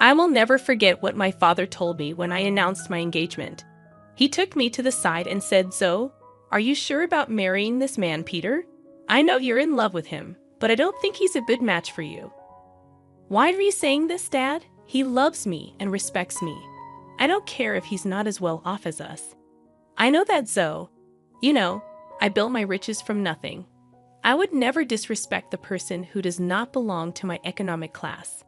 I will never forget what my father told me when I announced my engagement. He took me to the side and said, "Zoe, are you sure about marrying this man, Peter? I know you're in love with him, but I don't think he's a good match for you." "Why are you saying this, Dad? He loves me and respects me. I don't care if he's not as well off as us." "I know that, Zoe. You know, I built my riches from nothing. I would never disrespect the person who does not belong to my economic class.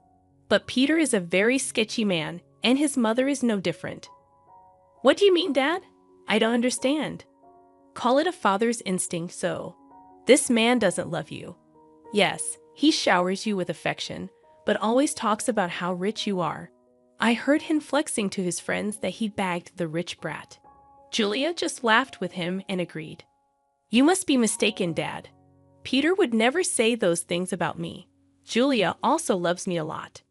But Peter is a very sketchy man, and his mother is no different." "What do you mean, Dad? I don't understand." "Call it a father's instinct, so. This man doesn't love you. Yes, he showers you with affection, but always talks about how rich you are. I heard him flexing to his friends that he bagged the rich brat." Julia just laughed with him and agreed. "You must be mistaken, Dad. Peter would never say those things about me. Julia also loves me a lot.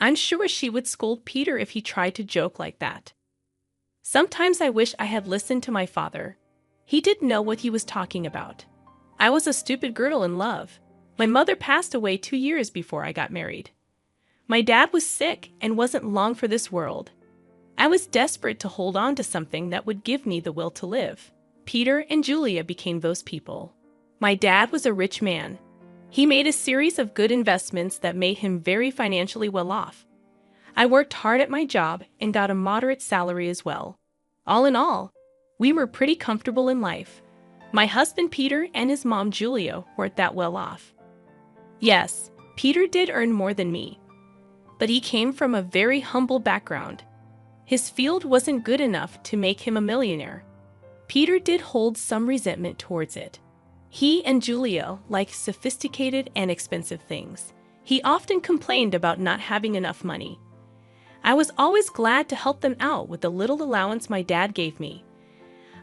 I'm sure she would scold Peter if he tried to joke like that." Sometimes I wish I had listened to my father. He didn't know what he was talking about. I was a stupid girl in love. My mother passed away 2 years before I got married. My dad was sick and wasn't long for this world. I was desperate to hold on to something that would give me the will to live. Peter and Julia became those people. My dad was a rich man. He made a series of good investments that made him very financially well off. I worked hard at my job and got a moderate salary as well. All in all, we were pretty comfortable in life. My husband Peter and his mom Julia weren't that well off. Yes, Peter did earn more than me, but he came from a very humble background. His field wasn't good enough to make him a millionaire. Peter did hold some resentment towards it. He and Julia liked sophisticated and expensive things. He often complained about not having enough money. I was always glad to help them out with the little allowance my dad gave me.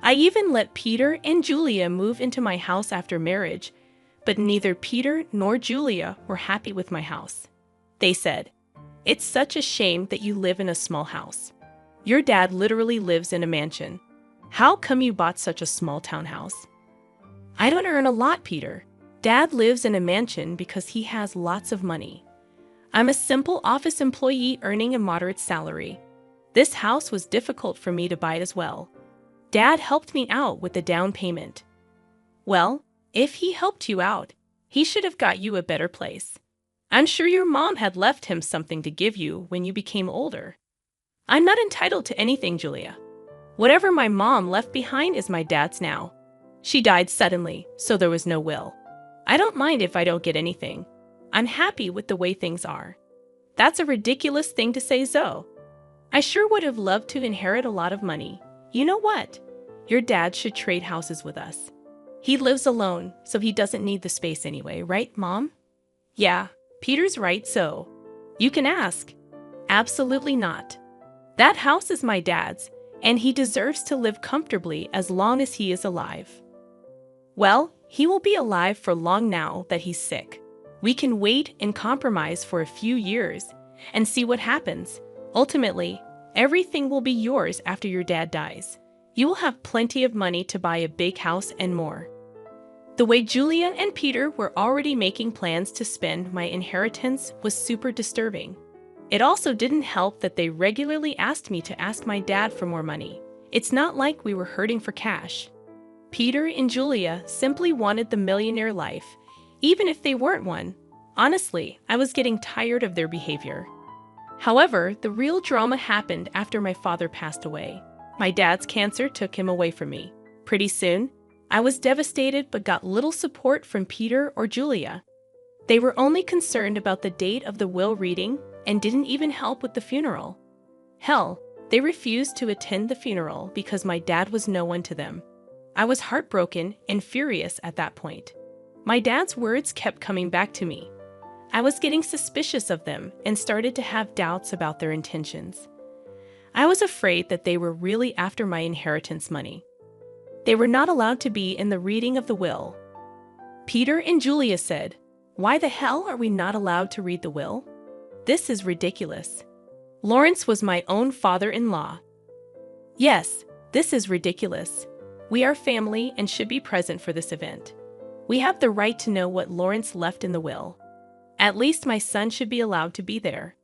I even let Peter and Julia move into my house after marriage, but neither Peter nor Julia were happy with my house. They said, "It's such a shame that you live in a small house. Your dad literally lives in a mansion. How come you bought such a small townhouse?" "I don't earn a lot, Peter. Dad lives in a mansion because he has lots of money. I'm a simple office employee earning a moderate salary. This house was difficult for me to buy as well. Dad helped me out with the down payment." "Well, if he helped you out, he should have got you a better place. I'm sure your mom had left him something to give you when you became older." "I'm not entitled to anything, Julia. Whatever my mom left behind is my dad's now. She died suddenly, so there was no will. I don't mind if I don't get anything. I'm happy with the way things are." "That's a ridiculous thing to say, Zoe. I sure would have loved to inherit a lot of money. You know what? Your dad should trade houses with us. He lives alone, so he doesn't need the space anyway, right, Mom?" "Yeah, Peter's right, Zoe. You can ask." "Absolutely not. That house is my dad's, and he deserves to live comfortably as long as he is alive." "Well, he will be alive for long now that he's sick. We can wait and compromise for a few years and see what happens. Ultimately, everything will be yours after your dad dies. You will have plenty of money to buy a big house and more." The way Julia and Peter were already making plans to spend my inheritance was super disturbing. It also didn't help that they regularly asked me to ask my dad for more money. It's not like we were hurting for cash. Peter and Julia simply wanted the millionaire life, even if they weren't one. Honestly, I was getting tired of their behavior. However, the real drama happened after my father passed away. My dad's cancer took him away from me. Pretty soon, I was devastated but got little support from Peter or Julia. They were only concerned about the date of the will reading and didn't even help with the funeral. Hell, they refused to attend the funeral because my dad was no one to them. I was heartbroken and furious at that point. My dad's words kept coming back to me. I was getting suspicious of them and started to have doubts about their intentions. I was afraid that they were really after my inheritance money. They were not allowed to be in the reading of the will. Peter and Julia said, "Why the hell are we not allowed to read the will? This is ridiculous. Lawrence was my own father-in-law." "Yes, this is ridiculous. We are family and should be present for this event. We have the right to know what Lawrence left in the will. At least my son should be allowed to be there."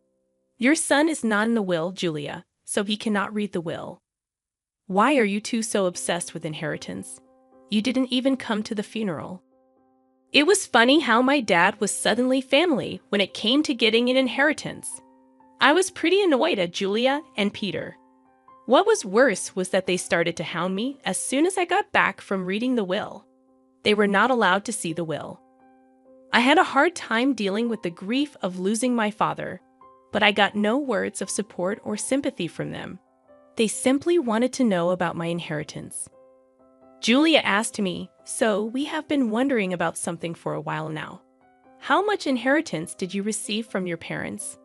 Your son is not in the will, Julia, so he cannot read the will. Why are you two so obsessed with inheritance? You didn't even come to the funeral. It was funny how my dad was suddenly family when it came to getting an inheritance. I was pretty annoyed at Julia and Peter. What was worse was that they started to hound me as soon as I got back from reading the will. They were not allowed to see the will. I had a hard time dealing with the grief of losing my father, but I got no words of support or sympathy from them. They simply wanted to know about my inheritance. Julia asked me, "So we have been wondering about something for a while now. How much inheritance did you receive from your parents?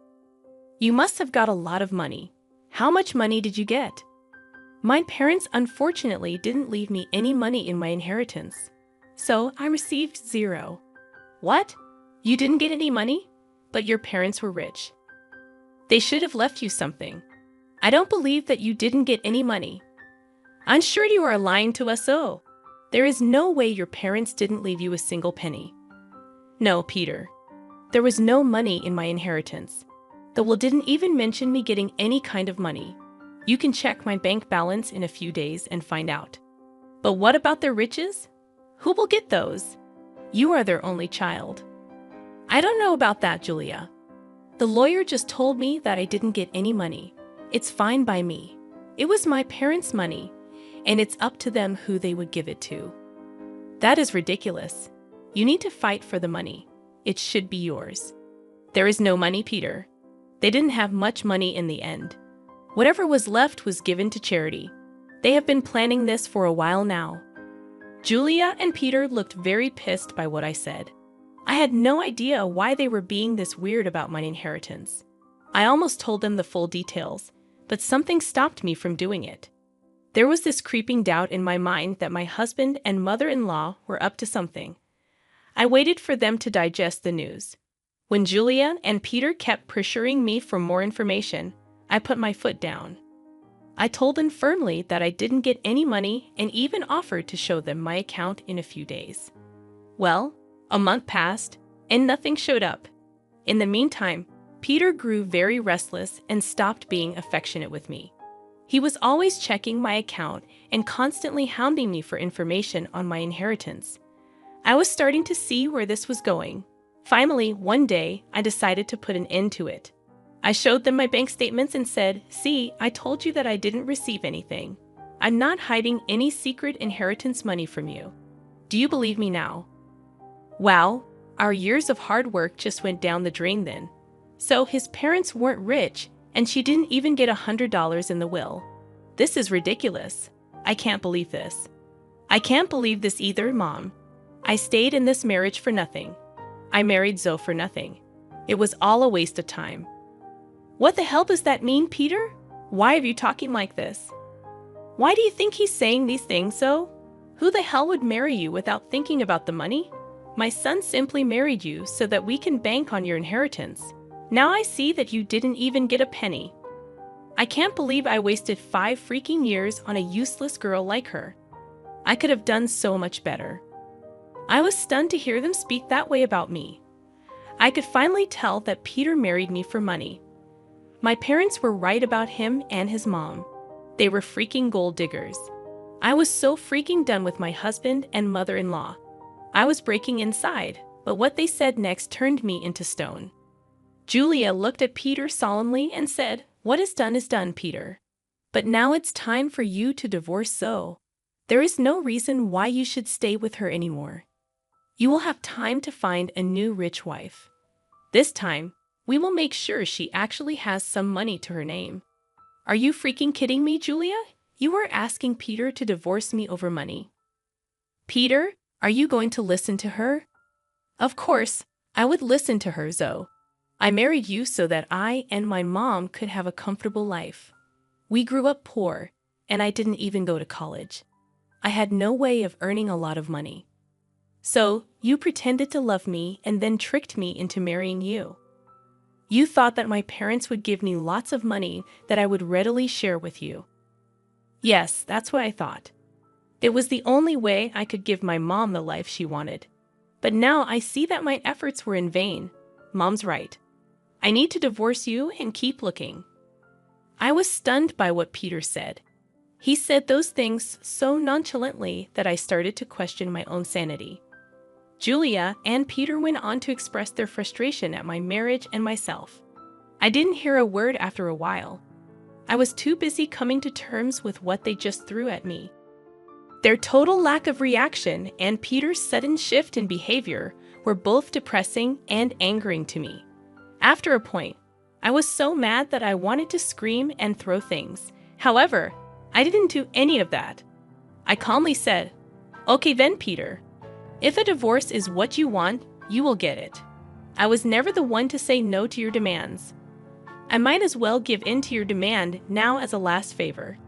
You must have got a lot of money. How much money did you get?" My parents unfortunately didn't leave me any money in my inheritance, so I received 0. What? You didn't get any money? But your parents were rich. They should have left you something. I don't believe that you didn't get any money. I'm sure you are lying to us. Oh, there is no way your parents didn't leave you a single penny. No, Peter. There was no money in my inheritance. The will didn't even mention me getting any kind of money. You can check my bank balance in a few days and find out. But what about their riches? Who will get those? You are their only child. I don't know about that, Julia. The lawyer just told me that I didn't get any money. It's fine by me. It was my parents' money, and it's up to them who they would give it to. That is ridiculous. You need to fight for the money. It should be yours. There is no money, Peter. They didn't have much money in the end. Whatever was left was given to charity. They have been planning this for a while now. Julia and Peter looked very pissed by what I said. I had no idea why they were being this weird about my inheritance. I almost told them the full details, but something stopped me from doing it. There was this creeping doubt in my mind that my husband and mother-in-law were up to something. I waited for them to digest the news. When Julia and Peter kept pressuring me for more information, I put my foot down. I told them firmly that I didn't get any money and even offered to show them my account in a few days. Well, a month passed and nothing showed up. In the meantime, Peter grew very restless and stopped being affectionate with me. He was always checking my account and constantly hounding me for information on my inheritance. I was starting to see where this was going. Finally, one day, I decided to put an end to it. I showed them my bank statements and said, "See, I told you that I didn't receive anything. I'm not hiding any secret inheritance money from you. Do you believe me now?" Wow, our years of hard work just went down the drain then. So his parents weren't rich, and she didn't even get $100 in the will. This is ridiculous. I can't believe this. I can't believe this either, Mom. I stayed in this marriage for nothing. I married Zoe for nothing. It was all a waste of time. What the hell does that mean, Peter? Why are you talking like this? Why do you think he's saying these things, Zoe? Who the hell would marry you without thinking about the money? My son simply married you so that we can bank on your inheritance. Now I see that you didn't even get a penny. I can't believe I wasted 5 freaking years on a useless girl like her. I could have done so much better. I was stunned to hear them speak that way about me. I could finally tell that Peter married me for money. My parents were right about him and his mom. They were freaking gold diggers. I was so freaking done with my husband and mother-in-law. I was breaking inside, but what they said next turned me into stone. Julia looked at Peter solemnly and said, "What is done, Peter. But now it's time for you to divorce Zoe. There is no reason why you should stay with her anymore. You will have time to find a new rich wife. This time, we will make sure she actually has some money to her name." Are you freaking kidding me, Julia? You are asking Peter to divorce me over money. Peter, are you going to listen to her? Of course, I would listen to her, Zoe. I married you so that I and my mom could have a comfortable life. We grew up poor, and I didn't even go to college. I had no way of earning a lot of money. So, you pretended to love me and then tricked me into marrying you. You thought that my parents would give me lots of money that I would readily share with you. Yes, that's what I thought. It was the only way I could give my mom the life she wanted. But now I see that my efforts were in vain. Mom's right. I need to divorce you and keep looking." I was stunned by what Peter said. He said those things so nonchalantly that I started to question my own sanity. Julia and Peter went on to express their frustration at my marriage and myself. I didn't hear a word after a while. I was too busy coming to terms with what they just threw at me. Their total lack of reaction and Peter's sudden shift in behavior were both depressing and angering to me. After a point, I was so mad that I wanted to scream and throw things. However, I didn't do any of that. I calmly said, "Okay then, Peter. If a divorce is what you want, you will get it. I was never the one to say no to your demands. I might as well give in to your demand now as a last favor.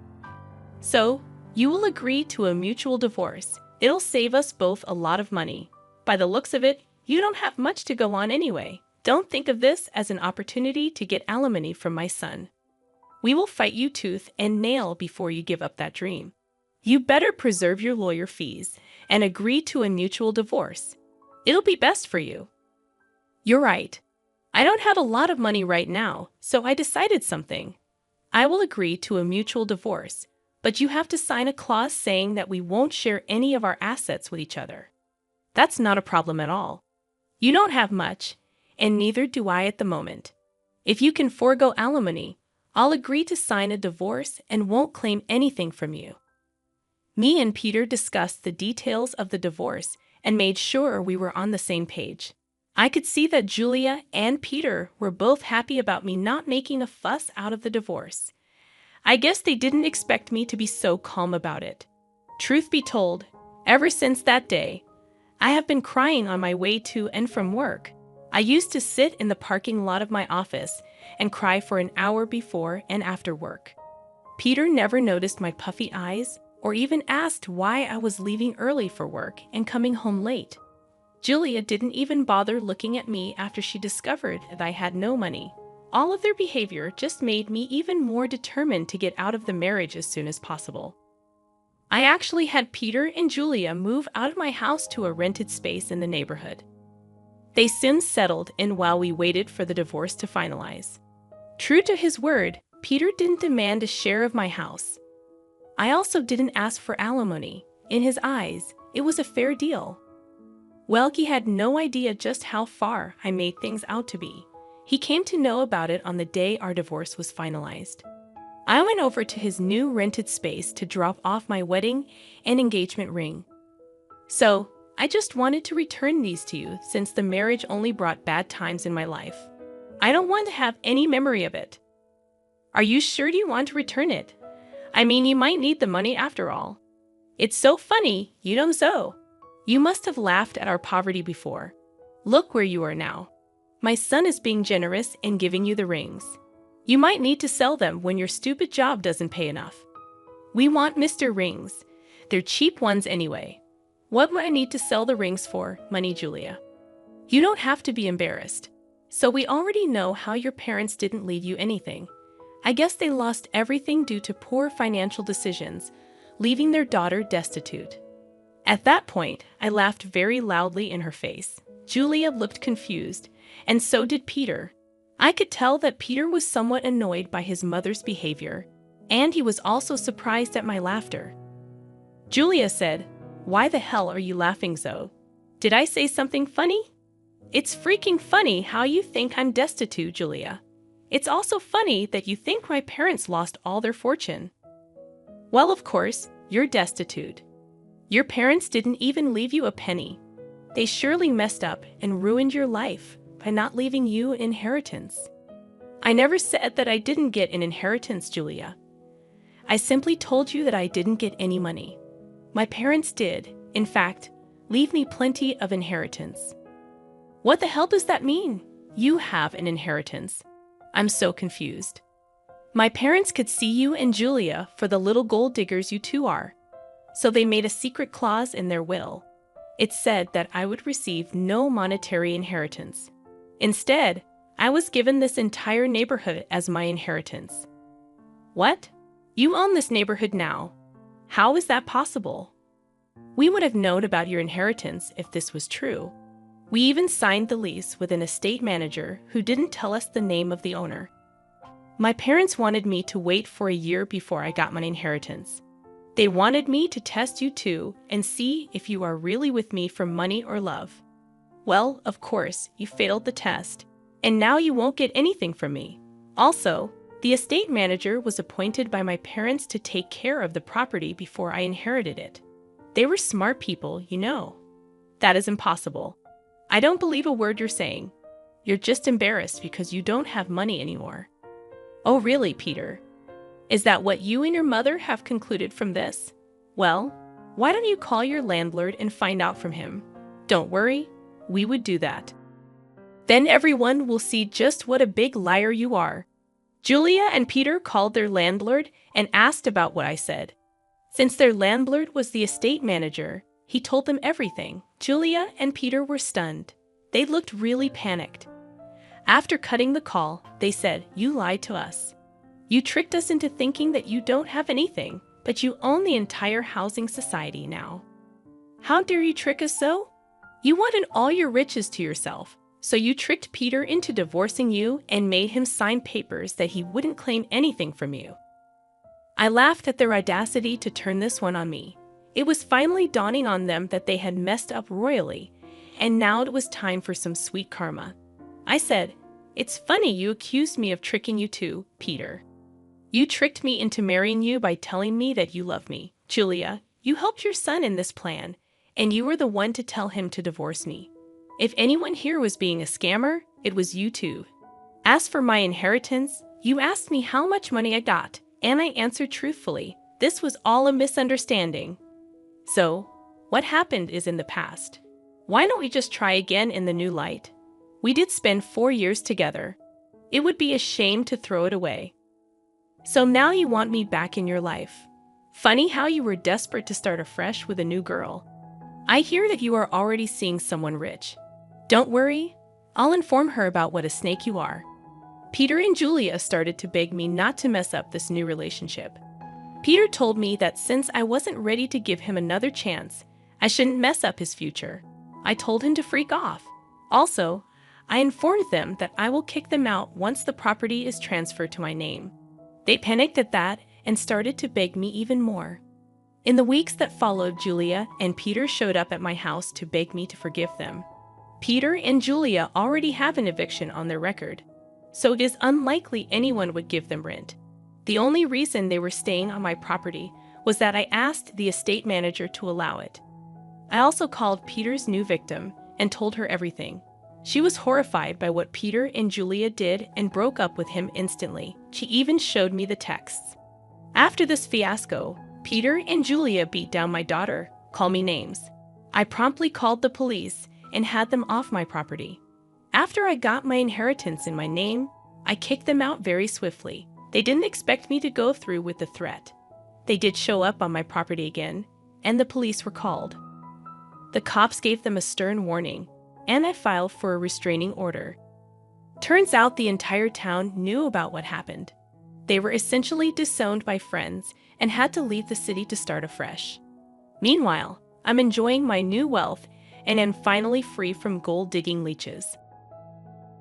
So, you will agree to a mutual divorce. It'll save us both a lot of money. By the looks of it, you don't have much to go on anyway. Don't think of this as an opportunity to get alimony from my son. We will fight you tooth and nail before you give up that dream. You better preserve your lawyer fees and agree to a mutual divorce. It'll be best for you." You're right. I don't have a lot of money right now, so I decided something. I will agree to a mutual divorce, but you have to sign a clause saying that we won't share any of our assets with each other. That's not a problem at all. You don't have much, and neither do I at the moment. If you can forego alimony, I'll agree to sign a divorce and won't claim anything from you. Me and Peter discussed the details of the divorce and made sure we were on the same page. I could see that Julia and Peter were both happy about me not making a fuss out of the divorce. I guess they didn't expect me to be so calm about it. Truth be told, ever since that day, I have been crying on my way to and from work. I used to sit in the parking lot of my office and cry for an hour before and after work. Peter never noticed my puffy eyes or even asked why I was leaving early for work and coming home late. Julia didn't even bother looking at me after she discovered that I had no money. All of their behavior just made me even more determined to get out of the marriage as soon as possible. I actually had Peter and Julia move out of my house to a rented space in the neighborhood. They soon settled in while we waited for the divorce to finalize. True to his word, Peter didn't demand a share of my house. I also didn't ask for alimony. In his eyes, it was a fair deal. Well, he had no idea just how far I made things out to be. He came to know about it on the day our divorce was finalized. I went over to his new rented space to drop off my wedding and engagement ring. So, I just wanted to return these to you since the marriage only brought bad times in my life. I don't want to have any memory of it. Are you sure you want to return it? I mean, you might need the money after all. It's so funny, you know so. You must have laughed at our poverty before. Look where you are now. My son is being generous and giving you the rings. You might need to sell them when your stupid job doesn't pay enough. We want Mr. Rings. They're cheap ones anyway. What would I need to sell the rings for, money, Julia? You don't have to be embarrassed. So we already know how your parents didn't leave you anything. I guess they lost everything due to poor financial decisions, leaving their daughter destitute. At that point, I laughed very loudly in her face. Julia looked confused, and so did Peter. I could tell that Peter was somewhat annoyed by his mother's behavior, and he was also surprised at my laughter. Julia said, "Why the hell are you laughing, Zoe? Did I say something funny?" It's freaking funny how you think I'm destitute, Julia. It's also funny that you think my parents lost all their fortune. Well, of course, you're destitute. Your parents didn't even leave you a penny. They surely messed up and ruined your life by not leaving you an inheritance. I never said that I didn't get an inheritance, Julia. I simply told you that I didn't get any money. My parents did, in fact, leave me plenty of inheritance. What the hell does that mean? You have an inheritance. I'm so confused. My parents could see you and Julia for the little gold diggers you two are, so they made a secret clause in their will. It said that I would receive no monetary inheritance. Instead, I was given this entire neighborhood as my inheritance. What? You own this neighborhood now. How is that possible? We would have known about your inheritance if this was true. We even signed the lease with an estate manager who didn't tell us the name of the owner. My parents wanted me to wait for a year before I got my inheritance. They wanted me to test you too and see if you are really with me for money or love. Well, of course, you failed the test, and now you won't get anything from me. Also, the estate manager was appointed by my parents to take care of the property before I inherited it. They were smart people, you know. That is impossible. I don't believe a word you're saying. You're just embarrassed because you don't have money anymore. Oh, really, Peter? Is that what you and your mother have concluded from this? Well, why don't you call your landlord and find out from him? Don't worry, we would do that. Then everyone will see just what a big liar you are. Julia and Peter called their landlord and asked about what I said. Since their landlord was the estate manager, he told them everything. Julia and Peter were stunned. They looked really panicked. After cutting the call, they said, "You lied to us. You tricked us into thinking that you don't have anything, but you own the entire housing society now. How dare you trick us so? You wanted all your riches to yourself, so you tricked Peter into divorcing you and made him sign papers that he wouldn't claim anything from you." I laughed at their audacity to turn this one on me. It was finally dawning on them that they had messed up royally, and now it was time for some sweet karma. I said, "It's funny you accused me of tricking you too, Peter. You tricked me into marrying you by telling me that you love me. Julia, you helped your son in this plan, and you were the one to tell him to divorce me. If anyone here was being a scammer, it was you two. As for my inheritance, you asked me how much money I got, and I answered truthfully. This was all a misunderstanding. So, what happened is in the past. Why don't we just try again in the new light? We did spend 4 years together. It would be a shame to throw it away. So now you want me back in your life. Funny how you were desperate to start afresh with a new girl. I hear that you are already seeing someone rich. Don't worry, I'll inform her about what a snake you are." Peter and Julia started to beg me not to mess up this new relationship. Peter told me that since I wasn't ready to give him another chance, I shouldn't mess up his future. I told him to freak off. Also, I informed them that I will kick them out once the property is transferred to my name. They panicked at that and started to beg me even more. In the weeks that followed, Julia and Peter showed up at my house to beg me to forgive them. Peter and Julia already have an eviction on their record, so it is unlikely anyone would give them rent. The only reason they were staying on my property was that I asked the estate manager to allow it. I also called Peter's new victim and told her everything. She was horrified by what Peter and Julia did and broke up with him instantly. She even showed me the texts. After this fiasco, Peter and Julia beat down my daughter, called me names. I promptly called the police and had them off my property. After I got my inheritance in my name, I kicked them out very swiftly. They didn't expect me to go through with the threat. They did show up on my property again, and the police were called. The cops gave them a stern warning, and I filed for a restraining order. Turns out the entire town knew about what happened. They were essentially disowned by friends and had to leave the city to start afresh. Meanwhile, I'm enjoying my new wealth and am finally free from gold-digging leeches.